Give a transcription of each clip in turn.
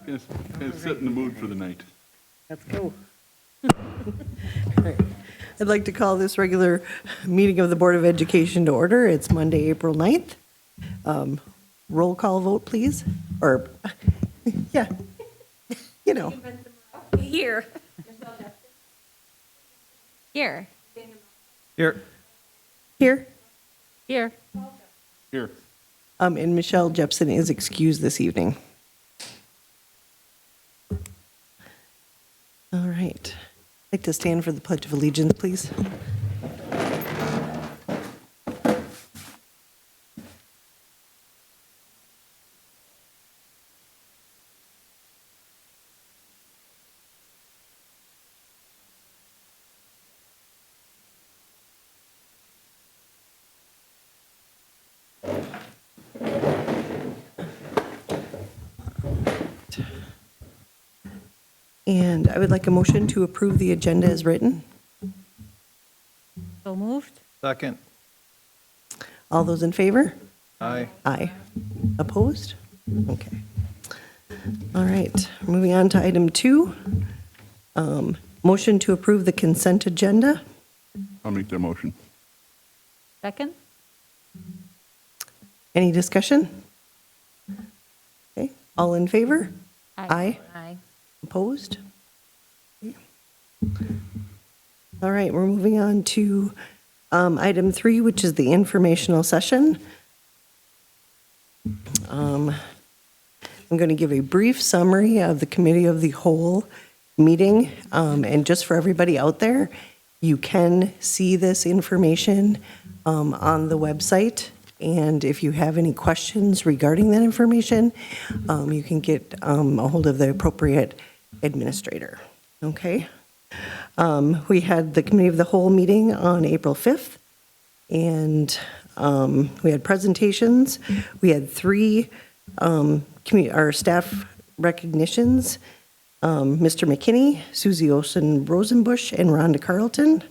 Gonna set in the mood for the night. Let's go. All right. I'd like to call this regular meeting of the Board of Education to order. It's Monday, April 9th. Roll call vote, please. Or, yeah, you know. Here. Here. Here. Here. Here. Here. And Michelle Jepson is excused this evening. All right. I'd like to stand for the Pledge of Allegiance, please. And I would like a motion to approve the agenda as written. So moved? Second. All those in favor? Aye. Aye. Opposed? Okay. All right, moving on to item 2. Motion to approve the consent agenda. I'll make that motion. Second? Any discussion? Okay, all in favor? Aye. Aye. Opposed? Okay. All right, we're moving on to item 3, which is the informational session. I'm going to give a brief summary of the Committee of the Whole meeting. And just for everybody out there, you can see this information on the website. And if you have any questions regarding that information, you can get a hold of the appropriate administrator. Okay? We had the Committee of the Whole meeting on April 5th, and we had presentations. We had 3 our staff recognitions, Mr. McKinney, Susie Olson-Rosenbush, and Rhonda Carlton.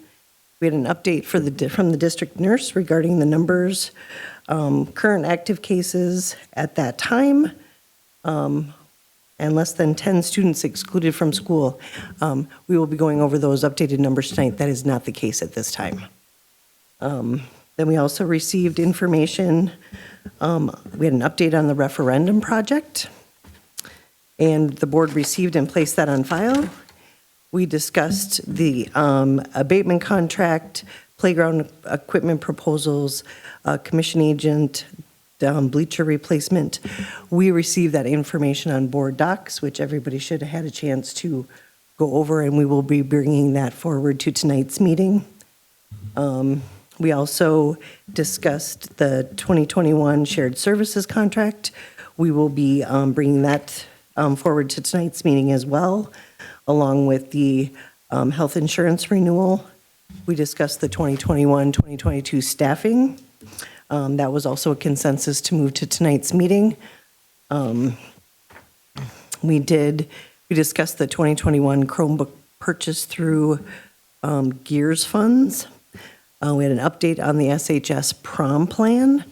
We had an update from the district nurse regarding the numbers, current active cases at that time, and less than 10 students excluded from school. We will be going over those updated numbers tonight. That is not the case at this time. Then we also received information. We had an update on the referendum project, and the board received and placed that on file. We discussed the abatement contract, playground equipment proposals, commission agent, bleacher replacement. We received that information on board docs, which everybody should have had a chance to go over, and we will be bringing that forward to tonight's meeting. We also discussed the 2021 shared services contract. We will be bringing that forward to tonight's meeting as well, along with the health insurance renewal. We discussed the 2021-2022 staffing. That was also a consensus to move to tonight's meeting. We discussed the 2021 Chromebook purchase through Gears funds. We had an update on the SHS prom plan.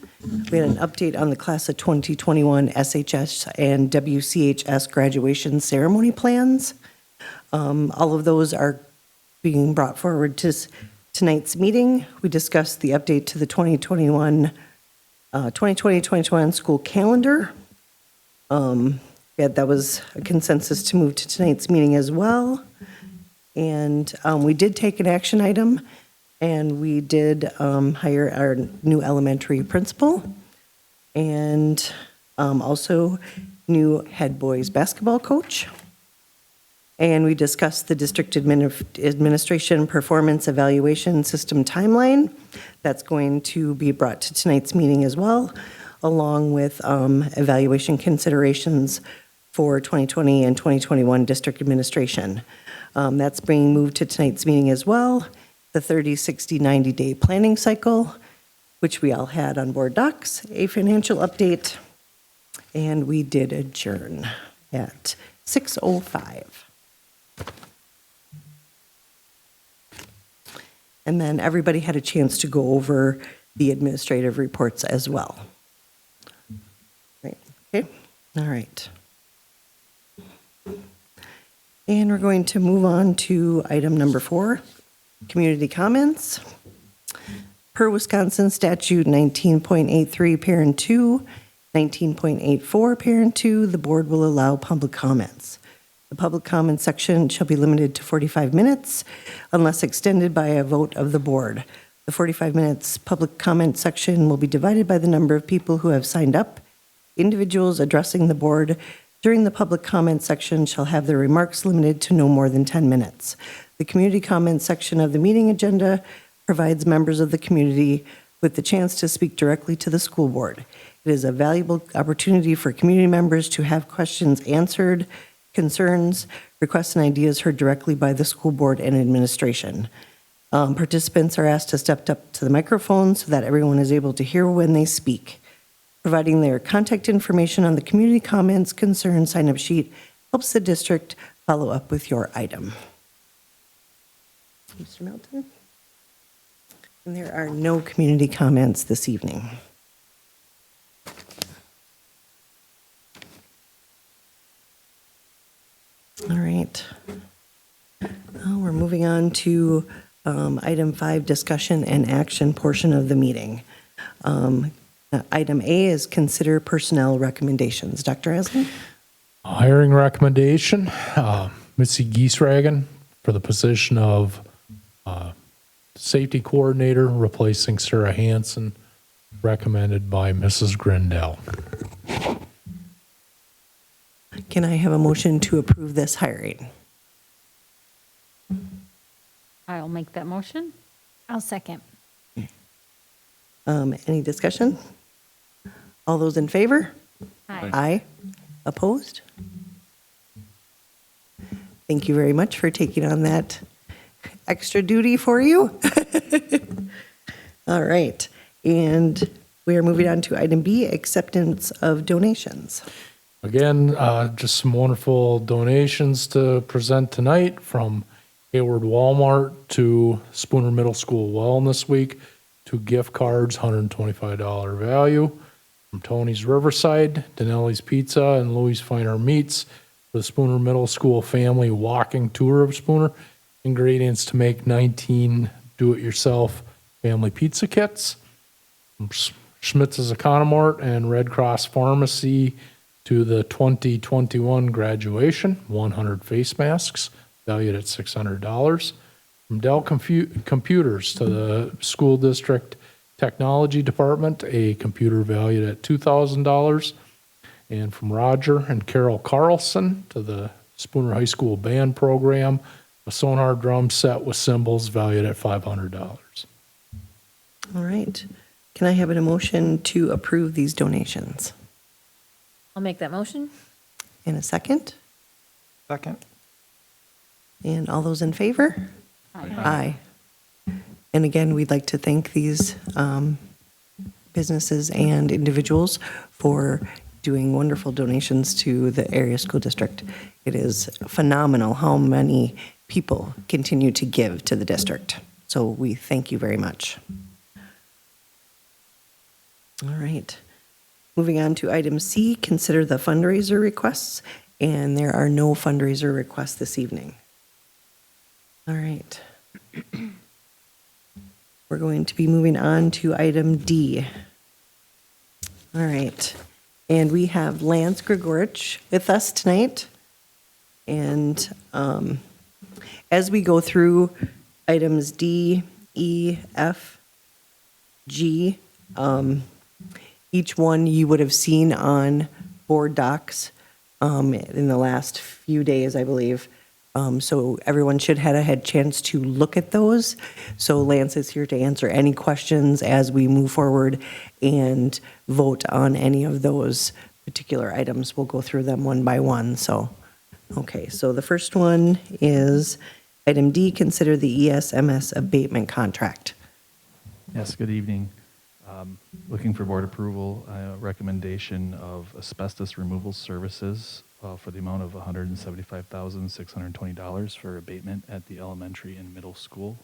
We had an update on the class of 2021 SHS and WCHS graduation ceremony plans. All of those are being brought forward to tonight's meeting. We discussed the update to the 2020-2021 school calendar. That was a consensus to move to tonight's meeting as well. And we did take an action item, and we did hire our new elementary principal, and also new head boys basketball coach. And we discussed the district administration performance evaluation system timeline. That's going to be brought to tonight's meeting as well, along with evaluation considerations for 2020 and 2021 district administration. That's being moved to tonight's meeting as well. The 30, 60, 90-day planning cycle, which we all had on board docs, a financial update, and we did adjourn at 6:05. And then everybody had a chance to go over the administrative reports as well. Right, okay, all right. And we're going to move on to item number 4, community comments. Per Wisconsin Statute 19.83, Parent 2, 19.84, Parent 2, the board will allow public comments. The public comment section shall be limited to 45 minutes unless extended by a vote of the board. The 45 minutes public comment section will be divided by the number of people who have signed up. Individuals addressing the board during the public comment section shall have their remarks limited to no more than 10 minutes. The community comment section of the meeting agenda provides members of the community with the chance to speak directly to the school board. It is a valuable opportunity for community members to have questions answered, concerns, requests, and ideas heard directly by the school board and administration. Participants are asked to step up to the microphone so that everyone is able to hear when they speak. Providing their contact information on the community comments, concern sign-up sheet helps the district follow up with your item. Mr. Melton? And there are no community comments this evening. All right. Now we're moving on to item 5, discussion and action portion of the meeting. Item A is consider personnel recommendations. Dr. Aslan? Hiring recommendation, Missy Giesragen for the position of safety coordinator, replacing Sarah Hansen, recommended by Mrs. Grindell. Can I have a motion to approve this hiring? I'll make that motion. I'll second. Any discussion? All those in favor? Aye. Aye. Opposed? Thank you very much for taking on that extra duty for you. All right. And we are moving on to item B, acceptance of donations. Again, just some wonderful donations to present tonight, from Hayward Walmart to Spooner Middle School Wellness Week, 2 gift cards, $125 value. From Tony's Riverside, Denelli's Pizza, and Louis Finer Meats for the Spooner Middle School family walking tour of Spooner. Ingredients to make 19 do-it-yourself family pizza kits. From Schmitz's Economart and Red Cross Pharmacy to the 2021 graduation, 100 face masks valued at $600. From Dell Computers to the school district technology department, a computer valued at $2,000. And from Roger and Carol Carlson to the Spooner High School band program, a sonar drum set with cymbals valued at $500. All right. Can I have a motion to approve these donations? I'll make that motion. In a second? Second. And all those in favor? Aye. And again, we'd like to thank these businesses and individuals for doing wonderful donations to the area school district. It is phenomenal how many people continue to give to the district. So we thank you very much. All right. Moving on to item C, consider the fundraiser requests, and there are no fundraiser requests this evening. All right. We're going to be moving on to item D. All right. And we have Lance Grigorich with us tonight. And as we go through items D, E, F, G, each one you would have seen on board docs in the last few days, I believe. So everyone should have had a chance to look at those. So Lance is here to answer any questions as we move forward and vote on any of those particular items. We'll go through them one by one. So, okay, so the first one is item D, consider the ESMS abatement contract. Yes, good evening. Looking for board approval, recommendation of asbestos removal services for the amount of $175,620 for abatement at the elementary and middle school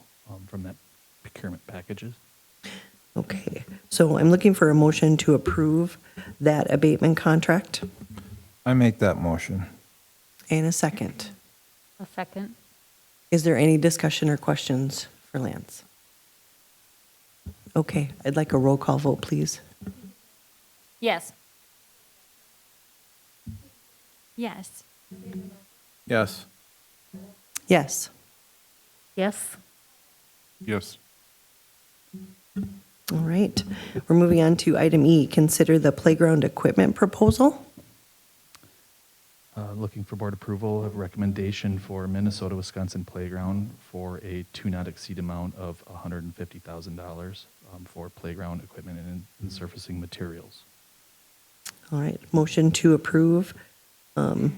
from that procurement packages. Okay, so I'm looking for a motion to approve that abatement contract. I make that motion. And a second. I'll second. Is there any discussion or questions for Lance? Okay, I'd like a roll call vote, please. Yes. Yes. Yes. Yes. Yes. Yes. All right. We're moving on to item E, consider the playground equipment proposal. Looking for board approval of recommendation for Minnesota, Wisconsin Playground for a to not exceed amount of $150,000 for playground equipment and surfacing materials. All right, motion to approve the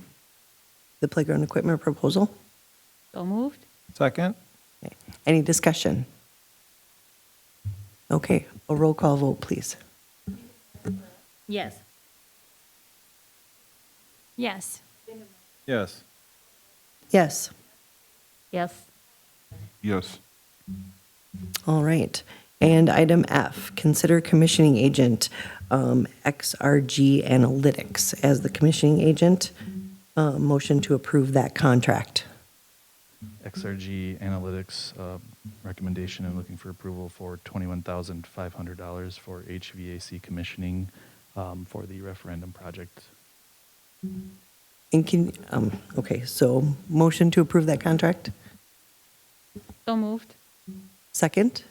playground equipment proposal. So moved? Second? Okay. Any discussion? Okay, a roll call vote, please. Yes. Yes. Yes. Yes. Yes. Yes. All right. And item F, consider commissioning agent XRG Analytics as the commissioning agent. Motion to approve that contract. XRG Analytics recommendation and looking for approval for $21,500 for HVAC commissioning for the referendum project. And okay, so motion to approve that contract? So moved? Second?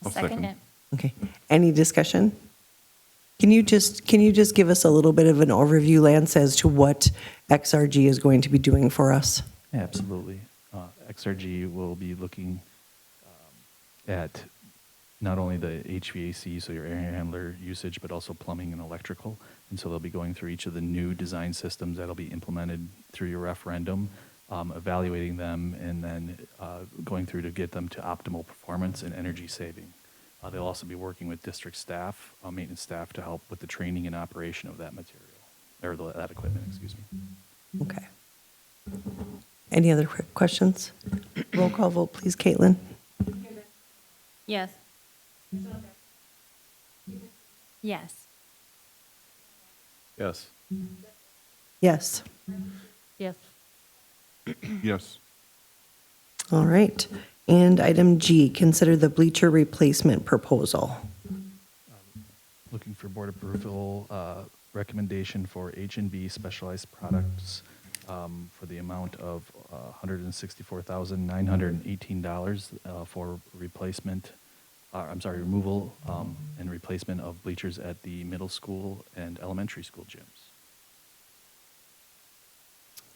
I'll Second second. it. Okay. Any discussion? Can you just give us a little bit of an overview, Lance, as to what XRG is going to be doing for us? Yeah, absolutely. XRG will be looking at not only the HVAC, so your air handler usage, but also plumbing and electrical. And so they'll be going through each of the new design systems that'll be implemented through your referendum, evaluating them, and then going through to get them to optimal performance and energy saving. They'll also be working with district staff, maintenance staff, to help with the training and operation of that material, or that equipment, excuse me. Okay. Any other questions? Roll call vote, please, Caitlin. Yes. Yes. Yes. Yes. Yes. Yes. All right. And item G, consider the bleacher replacement proposal. Looking for board approval, recommendation for H&B Specialized Products for the amount of $164,918 for replacement, removal and replacement of bleachers at the middle school and elementary school gyms.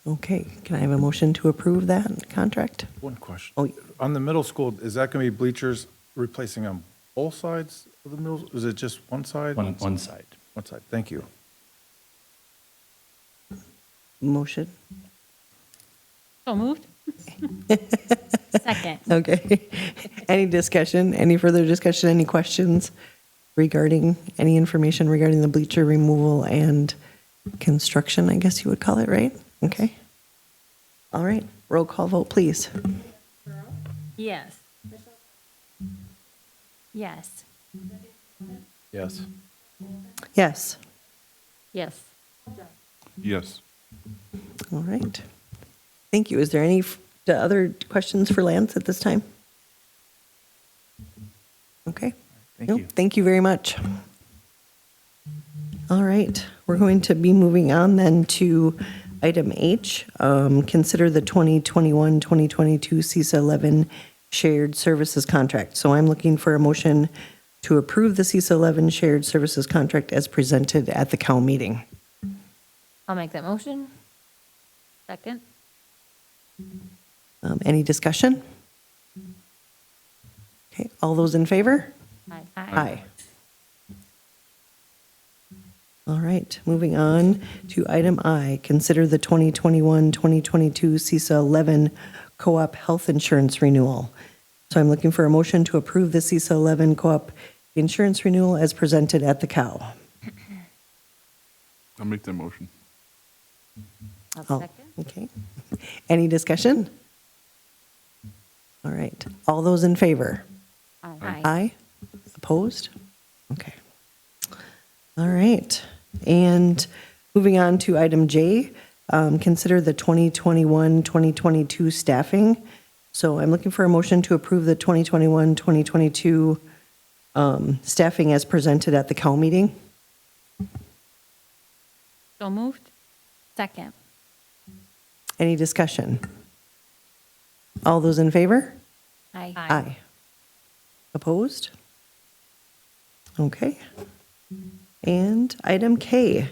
Okay, can I have a motion to approve that contract? One question. Oh, On the middle school, is that going to be bleachers replacing on both sides of the middle? Is it just one side? One side. One side. Thank you. motion? So moved? Second. Okay. Any discussion, any further discussion, any questions regarding, any information regarding the bleacher removal and construction, I guess you would call it, right? Okay. All right, roll call vote, please. Yes. Yes. Yes. Yes. Yes. Yes. All right. Thank you. Is there any other questions for Lance at this time? Okay. Thank No, you. Thank you very much. All right, we're going to be moving on then to item H. Consider the 2021-2022 CISA 11 shared services contract. So I'm looking for a motion to approve the CISA 11 shared services contract as presented at the COW meeting. I'll make that motion. Second. Any discussion? Okay, all those in favor? Aye. Aye. All right, moving on to item I, consider the 2021-2022 CISA 11 co-op health insurance renewal. So I'm looking for a motion to approve the CISA 11 co-op insurance renewal as presented at the COW. I'll make that motion. I'll Oh, second. okay. Any discussion? All right, all those in favor? Aye. Aye. Opposed? Okay. All right. And moving on to item J, consider the 2021-2022 staffing. So I'm looking for a motion to approve the 2021-2022 staffing as presented at the COW meeting. So moved. Second. Any discussion? All those in favor? Aye. Aye. Opposed? Okay. And item K,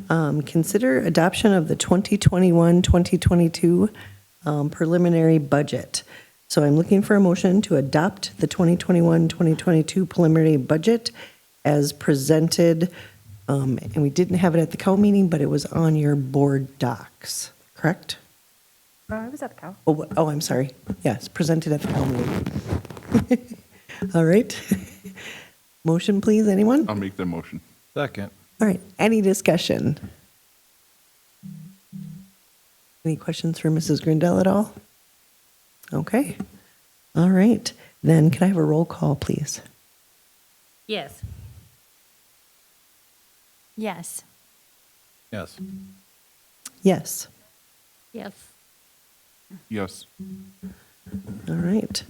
consider adoption of the 2021-2022 preliminary budget. So I'm looking for a motion to adopt the 2021-2022 preliminary budget as presented. And we didn't have it at the COW meeting, but it was on your board docs, correct? I was at the cow. Oh, I'm sorry. Yes, presented at the COW meeting. All right. Motion, please, anyone? I'll make that motion. Second. All right, any discussion? Any questions for Mrs. Grindell at all? Okay. All right, then can I have a roll call, please? Yes. Yes. Yes. Yes. Yes. Yes. All right.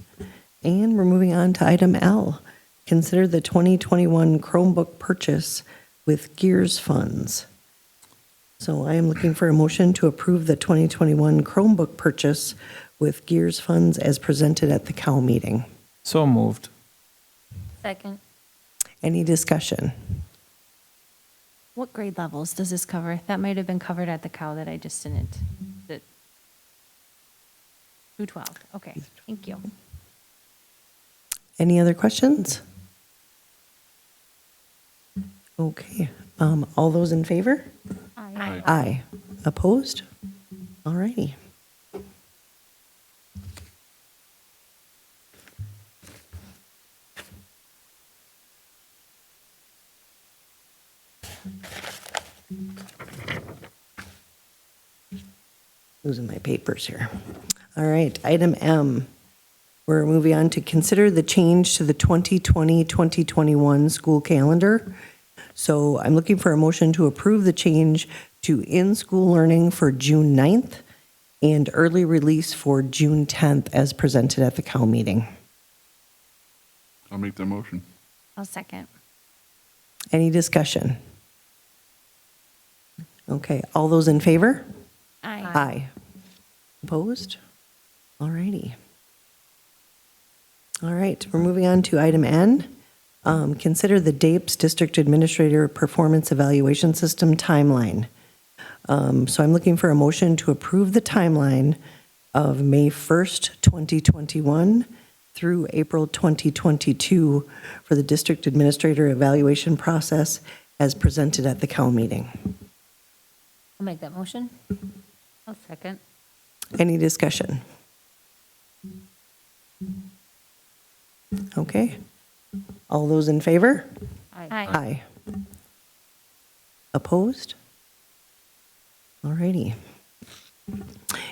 And we're moving on to item L. Consider the 2021 Chromebook purchase with Gears funds. So I am looking for a motion to approve the 2021 Chromebook purchase with Gears funds as presented at the COW meeting. So moved. Second. Any discussion? What grade levels does this cover? That might have been covered at the cow that I just didn't. The 212. Okay, thank you. Any other questions? Okay, all those in favor? Aye. Aye. Opposed? All righty. Losing my papers here. All right, item M. We're moving on to consider the change to the 2020-2021 school calendar. So I'm looking for a motion to approve the change to in-school learning for June 9th and early release for June 10th as presented at the COW meeting. I'll make that motion. I'll second. Any discussion? Okay, all those in favor? Aye. Aye. Opposed? All righty. All right, we're moving on to item N. Consider the DAPES District Administrator Performance Evaluation System timeline. So I'm looking for a motion to approve the timeline of May 1st, 2021 through April 2022 for the District Administrator evaluation process as presented at the COW meeting. I'll make that motion. I'll second. Any discussion? Okay. All those in favor? Aye. Aye. Opposed? All righty.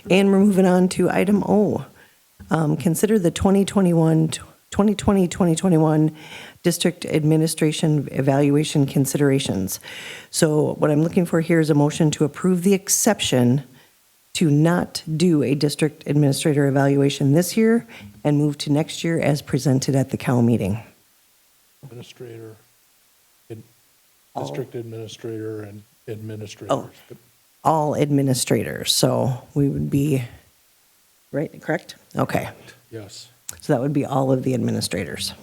And we're moving on to item O. Consider the 2020-2021 District Administration Evaluation Considerations. So what I'm looking for here is a motion to approve the exception to not do a district administrator evaluation this year and move to next year as presented at the COW meeting. Administrator, district administrator and administrators. All administrators, so we would be, right, correct? Okay, Yes. so that would be all of the administrators.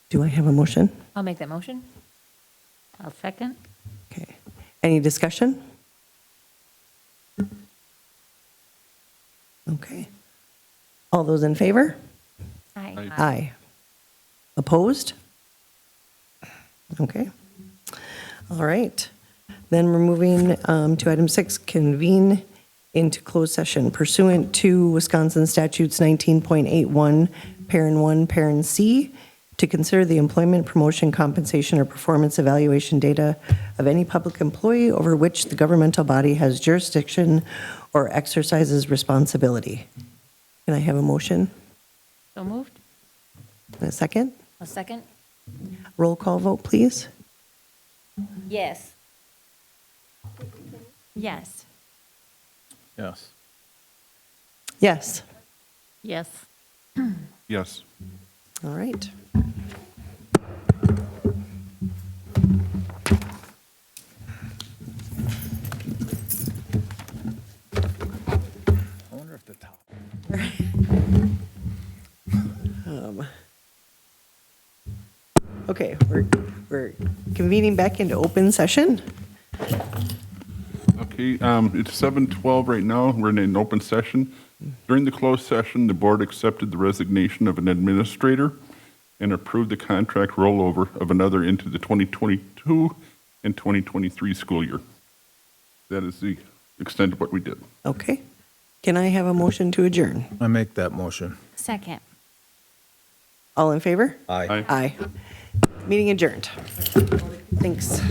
Do I have a motion? I'll make that motion. I'll second. Okay. Any discussion? Okay. All those in favor? Aye. Aye. Opposed? Okay. All right. Then we're moving to item 6, convene into closed session pursuant to Wisconsin statutes 19.81, parent 1, parent C, to consider the employment, promotion, compensation, or performance evaluation data of any public employee over which the governmental body has jurisdiction or exercises responsibility. Can I have a motion? So moved. And a second? I'll second. Roll call vote, please. Yes. Yes. Yes. Yes. Yes. Yes. All right. I wonder if the top. Okay, we're convening back into open session. Okay, it's 7:12 right now. We're in an open session. During the closed session, the board accepted the resignation of an administrator and approved the contract rollover of another into the 2022 and 2023 school year. That is the extent of what we did. Okay. Can I have a motion to adjourn? I make that motion. Second. All in favor? Aye. Aye. Aye. Meeting adjourned. Thanks.